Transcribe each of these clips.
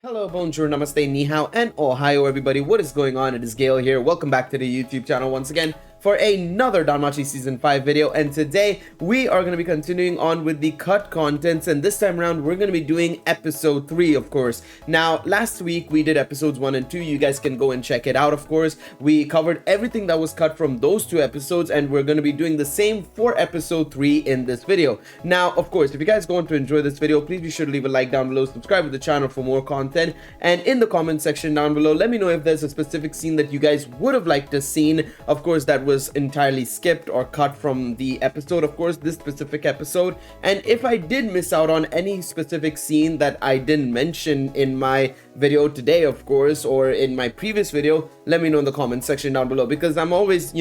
Hello, bonjour, namaste, ni hao, and ohio, everybody. What is going on? It is Gale here. Welcome back to the YouTube channel once again for another Danmachi Season 5 video. And today, we are going to be continuing on with the cut contents. And this time around, we're going to be doing episode 3, of course. Now, last week, we did episodes 1 and 2. You guys can go and check it out, of course. We covered everything that was cut from those 2 episodes. And we're going to be doing the same for episode 3 in this video. Now, of course, if you guys going to enjoy this video, please be sure to leave a like down below. Subscribe to the channel for more content. And in the comment section down below, let me know if there's a specific scene that you guys would have liked to seen, of course, that was entirely skipped or cut from the episode, of course, this specific episode. And if I did miss out on any specific scene that I didn't mention in my video today, of course, or in my previous video, let me know in the comment section down below, because I'm always,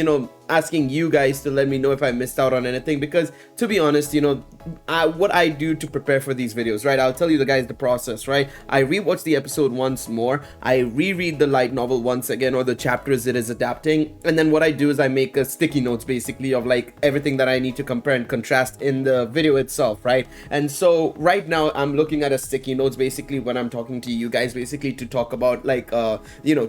asking you guys to let me know if I missed out on anything, because to be honest, what I do to prepare for these videos, right? I'll tell you the process, right? I rewatch the episode once more, I reread the light novel once again, or the chapters it is adapting, and then what I do is I make a sticky notes basically of like everything that I need to compare and contrast in the video itself, right? And so right now I'm looking at a sticky notes basically when I'm talking to you guys, basically to talk about like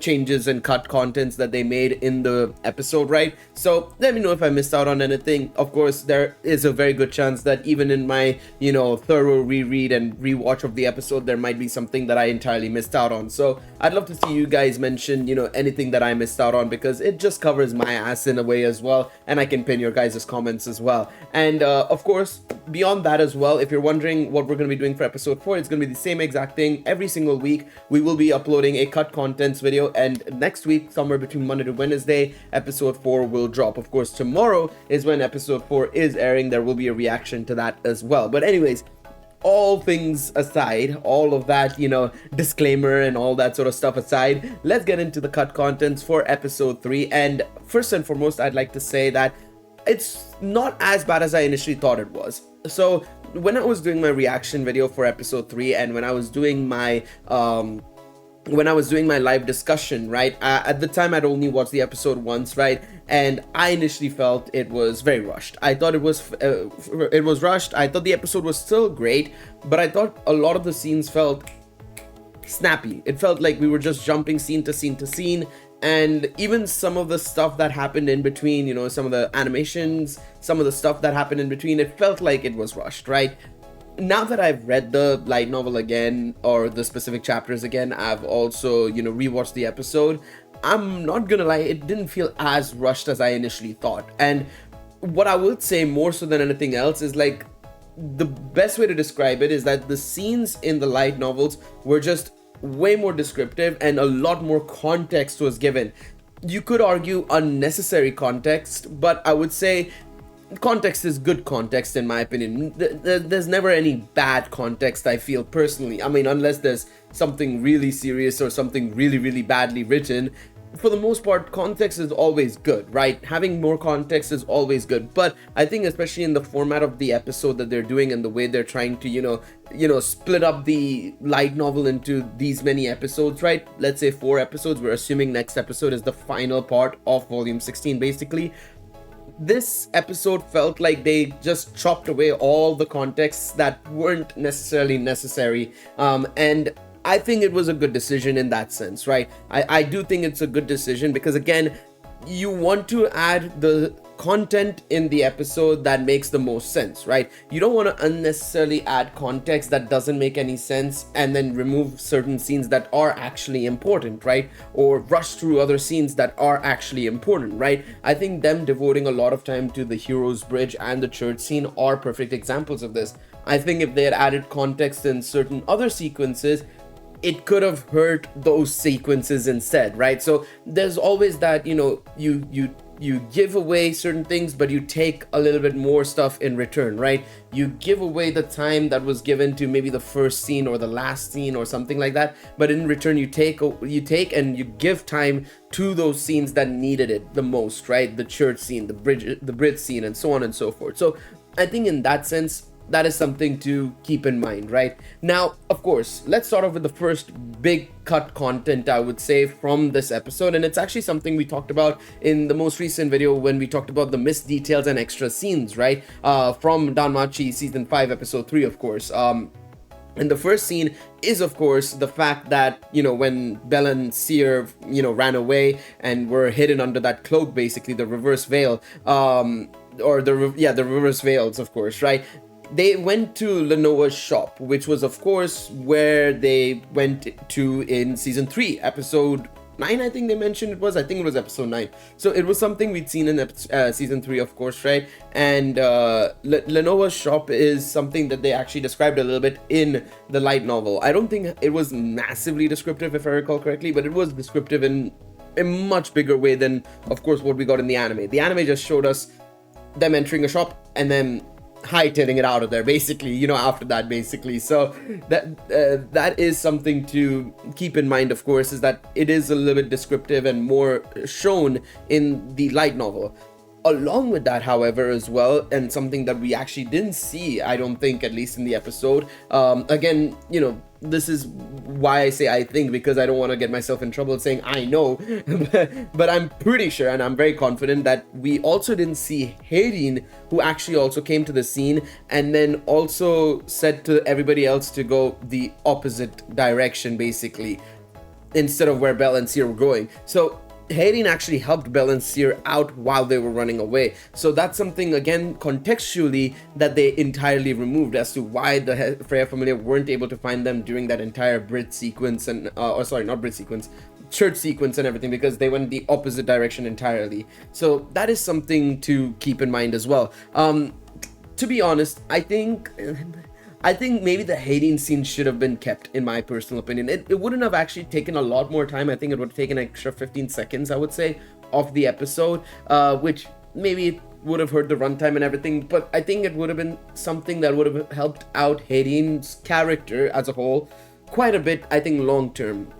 changes and cut contents that they made in the episode, right? So let me know if I missed out on anything. Of course, there is a very good chance that even in my thorough reread and rewatch of the episode, there might be something that I entirely missed out on. So I'd love to see you guys mention anything that I missed out on, because it just covers my ass in a way as well, and I can pin your guys' comments as well. And of course, beyond that as well, if you're wondering what we're going to be doing for episode 4, it's going to be the same exact thing every single week. We will be uploading a cut contents video, and next week, somewhere between Monday to Wednesday, episode 4 will drop. Of course, tomorrow is when episode 4 is airing. There will be a reaction to that as well. But anyways, all things aside, all of that, disclaimer and all that sort of stuff aside, let's get into the cut contents for episode 3. And first and foremost, I'd like to say that it's not as bad as I initially thought it was. So when I was doing my reaction video for episode 3, and when I was doing my live discussion, right, at the time I'd only watched the episode once, right, and I initially felt it was very rushed. I thought it was rushed. I thought the episode was still great, but I thought a lot of the scenes felt snappy. It felt like we were just jumping scene to scene to scene, and even some of the stuff that happened in between, some of the animations, some of the stuff that happened in between, it felt like it was rushed, right? Now that I've read the light novel again, or the specific chapters again, I've also, rewatched the episode. I'm not gonna lie, it didn't feel as rushed as I initially thought. And what I would say more so than anything else is like, the best way to describe it is that the scenes in the light novels were just way more descriptive, and a lot more context was given. You could argue unnecessary context, but I would say context is good context in my opinion. There's never any bad context, I feel personally. I mean, unless there's something really serious or something really, really badly written. For the most part, context is always good, right? Having more context is always good. But I think especially in the format of the episode that they're doing, and the way they're trying to, split up the light novel into these many episodes, right? Let's say 4 episodes. We're assuming next episode is the final part of volume 16, basically. This episode felt like they just chopped away all the contexts that weren't necessarily necessary, and I think it was a good decision in that sense, right? I do think it's a good decision, because again, you want to add the content in the episode that makes the most sense, right? You don't want to unnecessarily add context that doesn't make any sense, and then remove certain scenes that are actually important, right? Or rush through other scenes that are actually important, right? I think them devoting a lot of time to the hero's bridge and the church scene are perfect examples of this. I think if they had added context in certain other sequences, it could have hurt those sequences instead, right? So there's always that, you give away certain things, but you take a little bit more stuff in return, right? You give away the time that was given to maybe the first scene or the last scene or something like that, but in return you take and you give time to those scenes that needed it the most, right? The church scene, the bridge scene, and so on and so forth. So I think in that sense, that is something to keep in mind, right? Now, of course, let's start off with the first big cut content, I would say, from this episode. And it's actually something we talked about in the most recent video when we talked about the missed details and extra scenes, right? From Danmachi Season 5, Episode 3, of course. And the first scene is, of course, the fact that, when Belle and Seer, ran away and were hidden under that cloak, basically, the reverse veil, or the reverse veils, of course, right? They went to Lenoa's shop, which was, of course, where they went to in season 3, episode 9, I think they mentioned it was. I think it was episode 9. So it was something we'd seen in season 3, of course, right? And Lenoa's shop is something that they actually described a little bit in the light novel. I don't think it was massively descriptive, if I recall correctly, but it was descriptive in a much bigger way than, of course, what we got in the anime. The anime just showed us them entering a shop and then hightailing it out of there, basically, after that, basically. So that is something to keep in mind, of course, is that it is a little bit descriptive and more shown in the light novel. Along with that, however, as well, and something that we actually didn't see, I don't think, at least in the episode, again, this is why I say I think, because I don't want to get myself in trouble saying I know, but I'm pretty sure, and I'm very confident, that we also didn't see Hayden, who actually also came to the scene and then also said to everybody else to go the opposite direction, basically, instead of where Belle and Seer were going. So Hayden actually helped Belle and Seer out while they were running away. So that's something, again, contextually, that they entirely removed as to why the Freya familia weren't able to find them during that entire Brit sequence and, not Brit sequence, church sequence and everything, because they went the opposite direction entirely. So that is something to keep in mind as well. To be honest, I think maybe the Hayden scene should have been kept, in my personal opinion. It wouldn't have actually taken a lot more time. I think it would have taken an extra 15 seconds, I would say, of the episode, which maybe would have hurt the runtime and everything, but I think it would have been something that would have helped out Hayden's character as a whole quite a bit, I think, long term.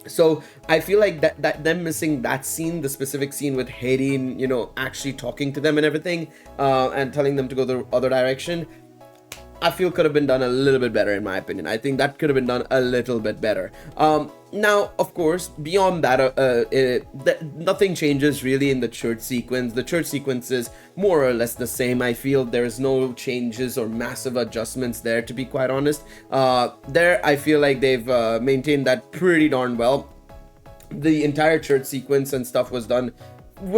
So I feel like that them missing that scene, the specific scene with Hayden, actually talking to them and everything, and telling them to go the other direction, I feel could have been done a little bit better, in my opinion. I think that could have been done a little bit better. Now, of course, beyond that, nothing changes really in the church sequence. The church sequence is more or less the same. I feel there's no changes or massive adjustments there, to be quite honest. There, I feel like they've maintained that pretty darn well. The entire church sequence and stuff was done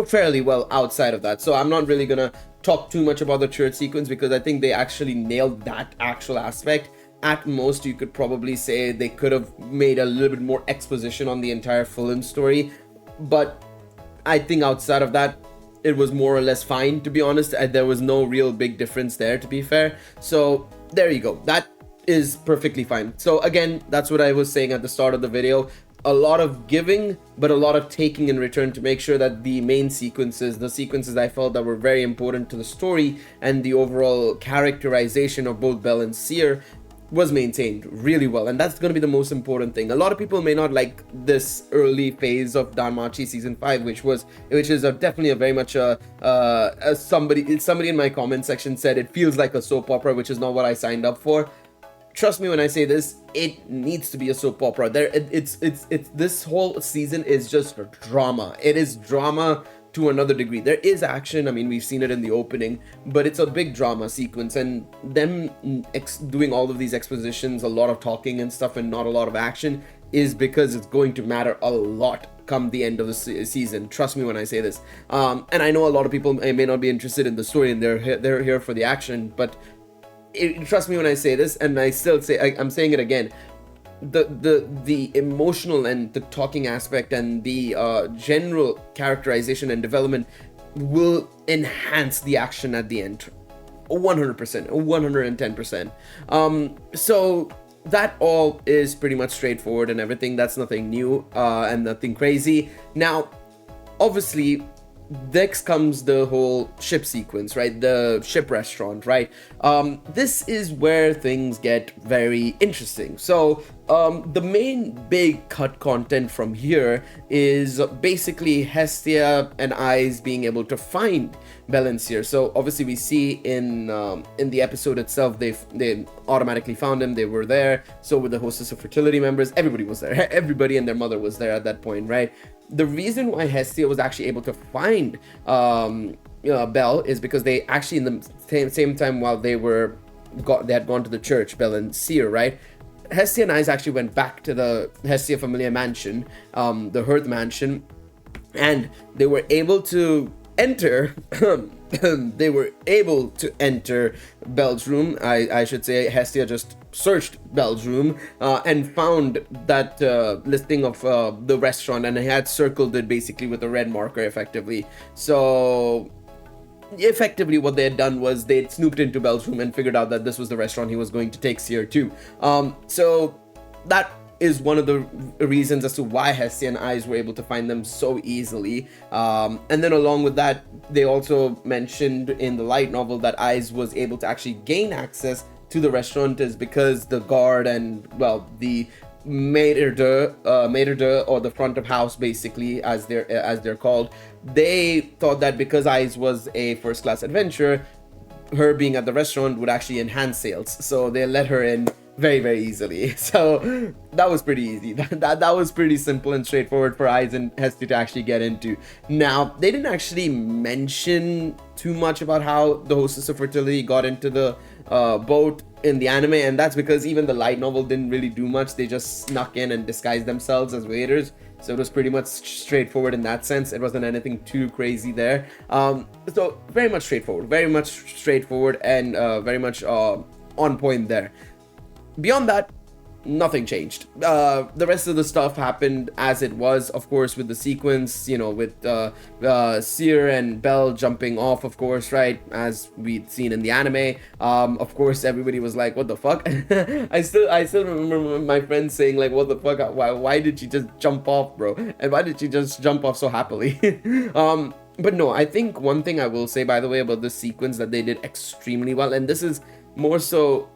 fairly well outside of that. So I'm not really gonna talk too much about the church sequence, because I think they actually nailed that actual aspect. At most, you could probably say they could have made a little bit more exposition on the entire Fulham story, but I think outside of that, it was more or less fine, to be honest. There was no real big difference there, to be fair. So there you go. That is perfectly fine. So again, that's what I was saying at the start of the video. A lot of giving, but a lot of taking in return to make sure that the main sequences, the sequences I felt that were very important to the story and the overall characterization of both Belle and Seer, was maintained really well. And that's going to be the most important thing. A lot of people may not like this early phase of Danmachi season 5, which is definitely a very much somebody in my comment section said it feels like a soap opera, which is not what I signed up for. Trust me when I say this, it needs to be a soap opera. It's this whole season is just drama. It is drama to another degree. There is action. I mean, we've seen it in the opening, but it's a big drama sequence, and them doing all of these expositions, a lot of talking and stuff, and not a lot of action, is because it's going to matter a lot come the end of the season. Trust me when I say this. And I know a lot of people may not be interested in the story, and they're here for the action, but trust me when I say this, and I still say, I'm saying it again, the emotional and the talking aspect and the general characterization and development will enhance the action at the end 100%, 110%. So that all is pretty much straightforward and everything. That's nothing new and nothing crazy. Now, obviously, next comes the whole ship sequence, right? The ship restaurant, right? This is where things get very interesting. So the main big cut content from here is basically Hestia and I's being able to find Belle and Seer. So obviously we see in the episode itself, they automatically found him. They were there. So with the hostess of fertility members, everybody was there. Everybody and their mother was there at that point, right? The reason why Hestia was actually able to find Belle is because they actually, in the same time while they were had gone to the church, Belle and Seer, right? Hestia and Ice actually went back to the Hestia Familiar mansion, the Hearth mansion, and they were able to enter Belle's room. I should say Hestia just searched Belle's room and found that listing of the restaurant, and I had circled it basically with a red marker effectively. So effectively what they had done was they had snooped into Belle's room and figured out that this was the restaurant he was going to take Seer to. So that is one of the reasons as to why Hestia and Eyes were able to find them so easily. And then along with that, they also mentioned in the light novel that Eyes was able to actually gain access to the restaurant is because the guard and, well, the maitre d', or the front of house basically, as they're called, they thought that because Eyes was a first class adventurer, her being at the restaurant would actually enhance sales, so they let her in very, very easily. So that was pretty easy. That was pretty simple and straightforward for Eyes and Hestia to actually get into. Now, they didn't actually mention too much about how the Hostess of Fertility got into the boat in the anime, and that's because even the light novel didn't really do much. They just snuck in and disguised themselves as waiters, so it was pretty much straightforward in that sense. It wasn't anything too crazy there. So very much straightforward and very much on point there. Beyond that, nothing changed. The rest of the stuff happened as it was, of course, with the sequence, you know, with Seer and Belle jumping off, of course, right, as we'd seen in the anime. Of course, everybody was like, what the fuck? I still remember my friends saying, like, what the fuck, why did she just jump off, bro? And why did she just jump off so happily? But no, I think one thing I will say, by the way, about this sequence that they did extremely well, and this is more so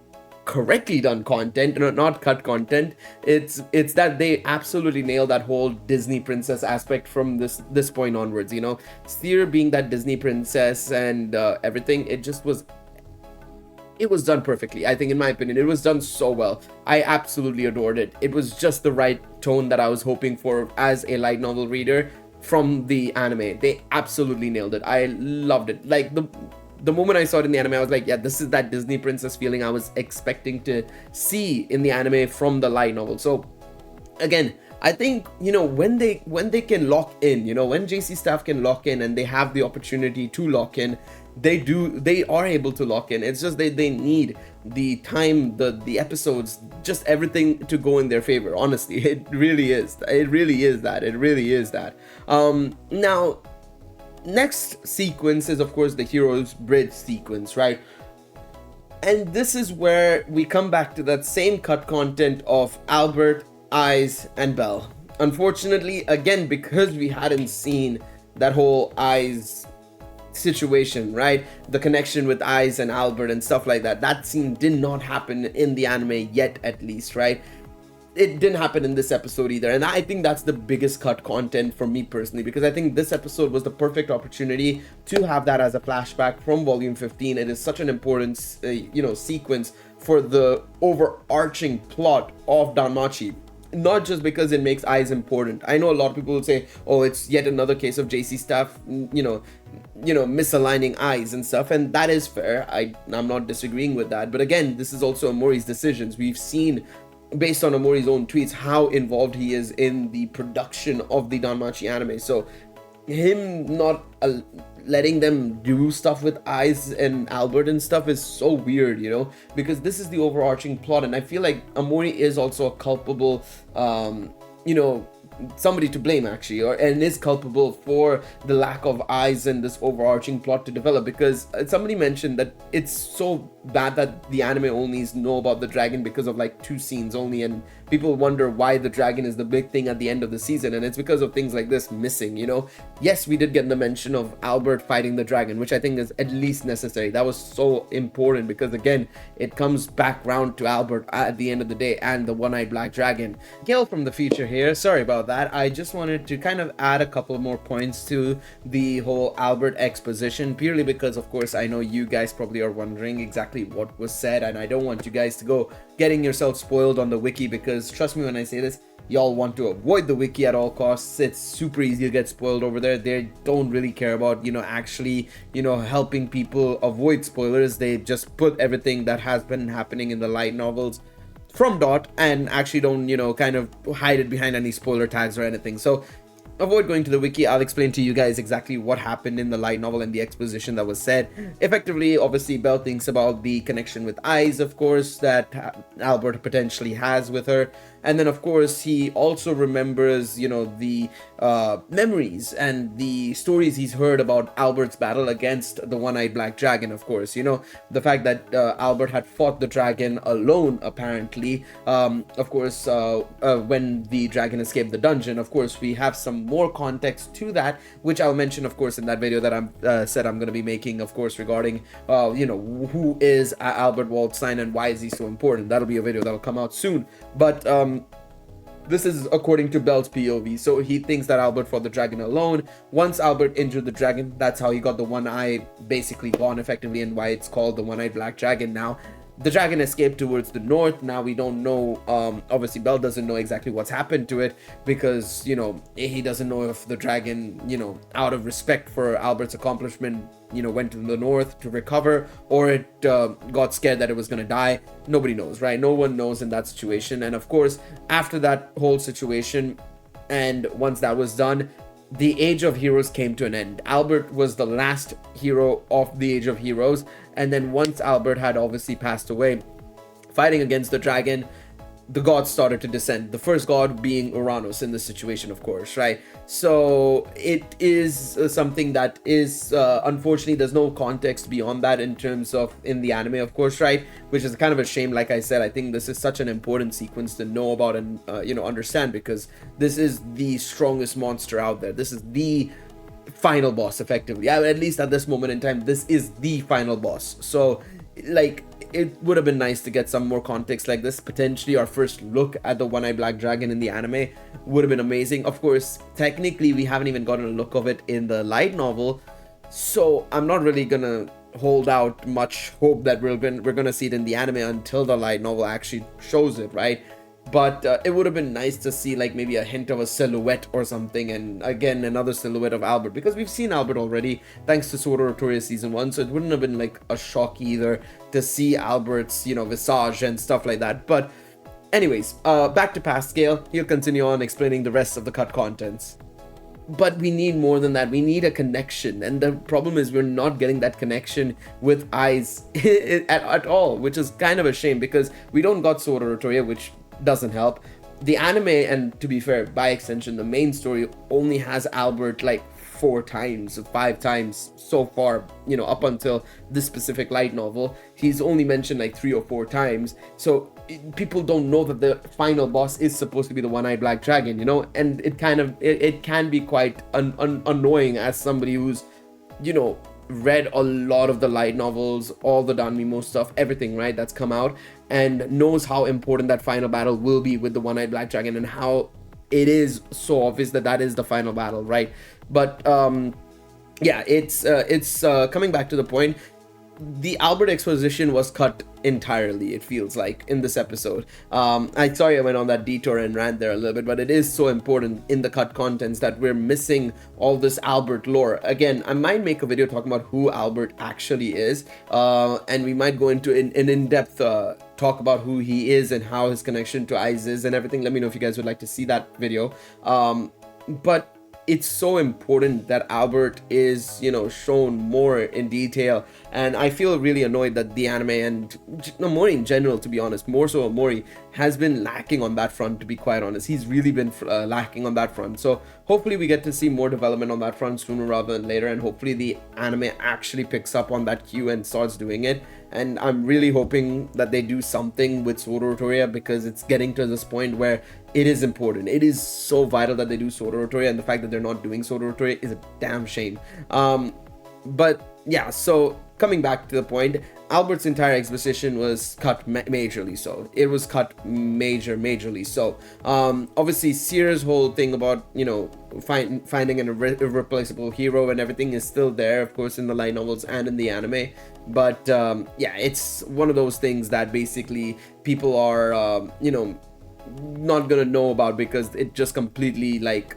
correctly done content, not cut content, it's that they absolutely nailed that whole Disney princess aspect from this point onwards. You know, Seer being that Disney princess and everything, it was done perfectly. I think, in my opinion, it was done so well. I absolutely adored it. It was just the right tone that I was hoping for as a light novel reader from the anime. They absolutely nailed it. I loved it. Like, the moment I saw it in the anime, I was like, yeah, this is that Disney princess feeling I was expecting to see in the anime from the light novel. So again, I think, you know, when they can lock in, you know, when JC staff can lock in and they have the opportunity to lock in, they are able to lock in. It's just they need the time, the episodes, just everything to go in their favor. Honestly, it really is that. Now, next sequence is, of course, the hero's bridge sequence, right? And this is where we come back to that same cut content of Albert, Eyes, and Belle. Unfortunately, again, because we hadn't seen that whole Eyes situation, right? The connection with Eyes and Albert and stuff like that. That scene did not happen in the anime yet, at least, right? It didn't happen in this episode either, and I think that's the biggest cut content for me personally, because I think this episode was the perfect opportunity to have that as a flashback from volume 15. It is such an important sequence for the overarching plot of Danmachi, not just because it makes Eyes important. I know a lot of people will say, oh, it's yet another case of JC staff misaligning Eyes and stuff, and that is fair. I'm not disagreeing with that, but again, this is also Amori's decisions. We've seen, based on Amori's own tweets, how involved he is in the production of the Danmachi anime. So him not letting them do stuff with Eyes and Albert and stuff is so weird, you know, because this is the overarching plot, and I feel like Amori is also a culpable, somebody to blame actually, and is culpable for the lack of Eyes in this overarching plot to develop, because somebody mentioned that it's so bad that the anime only know about the dragon because of like 2 scenes only, and people wonder why the dragon is the big thing at the end of the season, and it's because of things like this missing, you know. Yes, we did get the mention of Albert fighting the dragon, which I think is at least necessary. That was so important, because again, it comes back round to Albert at the end of the day and the one-eyed black dragon. Gail from the future here, sorry about that. I just wanted to kind of add a couple more points to the whole Albert exposition, purely because, of course, I know you guys probably are wondering exactly what was said, and I don't want you guys to go getting yourself spoiled on the wiki, because trust me when I say this, y'all want to avoid the wiki at all costs. It's super easy to get spoiled over there. They don't really care about, actually, helping people avoid spoilers. They just put everything that has been happening in the light novels from dot and actually don't, kind of hide it behind any spoiler tags or anything. So avoid going to the wiki. I'll explain to you guys exactly what happened in the light novel and the exposition that was said. Effectively, obviously, Belle thinks about the connection with eyes, of course, that Albert potentially has with her. And then, of course, he also remembers, the memories and the stories he's heard about Albert's battle against the one-eyed black dragon, of course. The fact that Albert had fought the dragon alone, apparently. Of course, when the dragon escaped the dungeon, of course, we have some more context to that, which I'll mention, of course, in that video that I'm going to be making, of course, regarding, who is Albert Waldstein and why is he so important. That'll be a video that'll come out soon. But this is according to Belle's POV. So he thinks that Albert fought the dragon alone. Once Albert injured the dragon, that's how he got the one eye basically gone effectively, and why it's called the one-eyed black dragon now. The dragon escaped towards the north. Now we don't know, obviously Belle doesn't know exactly what's happened to it, because, he doesn't know if the dragon, out of respect for Albert's accomplishment, went to the north to recover, or it got scared that it was going to die. Nobody knows, right? No one knows in that situation. And of course, after that whole situation, and once that was done, the Age of Heroes came to an end. Albert was the last hero of the Age of Heroes, and then once Albert had obviously passed away, fighting against the dragon, the gods started to descend. The first god being Uranus in this situation, of course, right? So it is something that is, unfortunately, there's no context beyond that in terms of in the anime, of course, right? Which is kind of a shame. Like I said, I think this is such an important sequence to know about and, understand, because this is the strongest monster out there. This is the final boss, effectively. At least at this moment in time, this is the final boss. So, like, it would have been nice to get some more context like this. Potentially our first look at the one-eyed black dragon in the anime would have been amazing. Of course, technically we haven't even gotten a look of it in the light novel, so I'm not really gonna hold out much hope that we're gonna see it in the anime until the light novel actually shows it, right? But it would have been nice to see like maybe a hint of a silhouette or something, and again another silhouette of Albert, because we've seen Albert already thanks to Sword Art Online season 1, so it wouldn't have been like a shock either to see Albert's visage and stuff like that. But anyways, back to Pascal. He'll continue on explaining the rest of the cut contents. But we need more than that. We need a connection, and the problem is we're not getting that connection with eyes at all, which is kind of a shame, because we don't got Sword Art Online, which doesn't help. The anime, and to be fair, by extension, the main story only has Albert like 4 times, 5 times so far, up until this specific light novel. He's only mentioned like 3 or 4 times. So people don't know that the final boss is supposed to be the one-eyed black dragon, and it can be quite annoying as somebody who's, read a lot of the light novels, all the Danmachi stuff, everything, right, that's come out, and knows how important that final battle will be with the one-eyed black dragon, and how it is so obvious that that is the final battle, right? But yeah, it's coming back to the point. The Albert exposition was cut entirely, it feels like, in this episode. Sorry I went on that detour and rant there a little bit, but it is so important in the cut contents that we're missing all this Albert lore. Again, I might make a video talking about who Albert actually is, and we might go into an in-depth talk about who he is and how his connection to eyes is and everything. Let me know if you guys would like to see that video. But it's so important that Albert is, shown more in detail, and I feel really annoyed that the anime and Mori in general, to be honest, more so Mori, has been lacking on that front, to be quite honest. He's really been lacking on that front. So hopefully we get to see more development on that front sooner rather than later, and hopefully the anime actually picks up on that cue and starts doing it. And I'm really hoping that they do something with Sword Art Online, because it's getting to this point where it is important. It is so vital that they do Sword Art Online, and the fact that they're not doing Sword Art Online is a damn shame. But yeah, so coming back to the point, Albert's entire exposition was cut majorly so. It was cut majorly so. Obviously, Seer's whole thing about, you know, finding an irreplaceable hero and everything is still there, of course, in the light novels and in the anime. But yeah, it's one of those things that basically people are, you know, not gonna know about because it just completely like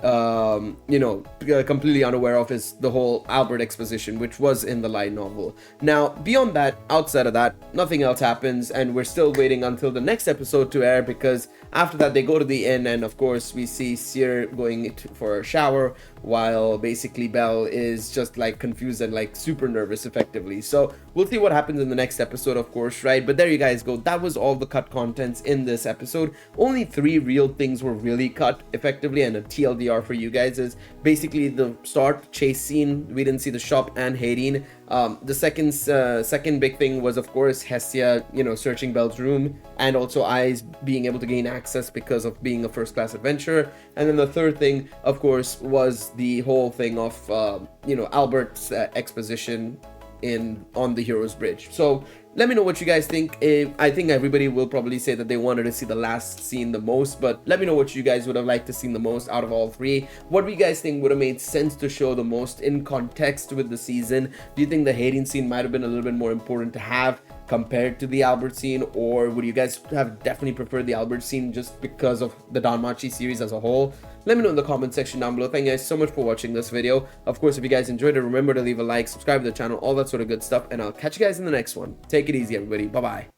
you know, completely unaware of is the whole Albert exposition, which was in the light novel. Now, beyond that, outside of that, nothing else happens, and we're still waiting until the next episode to air, because after that they go to the inn, and of course we see Seer going for a shower, while basically Belle is just like confused and like super nervous effectively. So we'll see what happens in the next episode, of course, right? But there you guys go. That was all the cut contents in this episode. Only 3 real things were really cut effectively, and a TLDR for you guys is basically the start chase scene. We didn't see the shop and Hayden. The second big thing was, of course, Hestia, you know, searching Belle's room, and also Eyes being able to gain access because of being a first-class adventurer. And then the third thing, of course, was the whole thing of you know, Albert's exposition on the Hero's Bridge. So let me know what you guys think. I think everybody will probably say that they wanted to see the last scene the most, but let me know what you guys would have liked to see the most out of all 3. What do you guys think would have made sense to show the most in context with the season? Do you think the Hayden scene might have been a little bit more important to have compared to the Albert scene, or would you guys have definitely preferred the Albert scene just because of the Danmachi series as a whole? Let me know in the comment section down below. Thank you guys so much for watching this video. Of course, if you guys enjoyed it, remember to leave a like, subscribe to the channel, all that sort of good stuff, and I'll catch you guys in the next one. Take it easy, everybody. Bye-bye.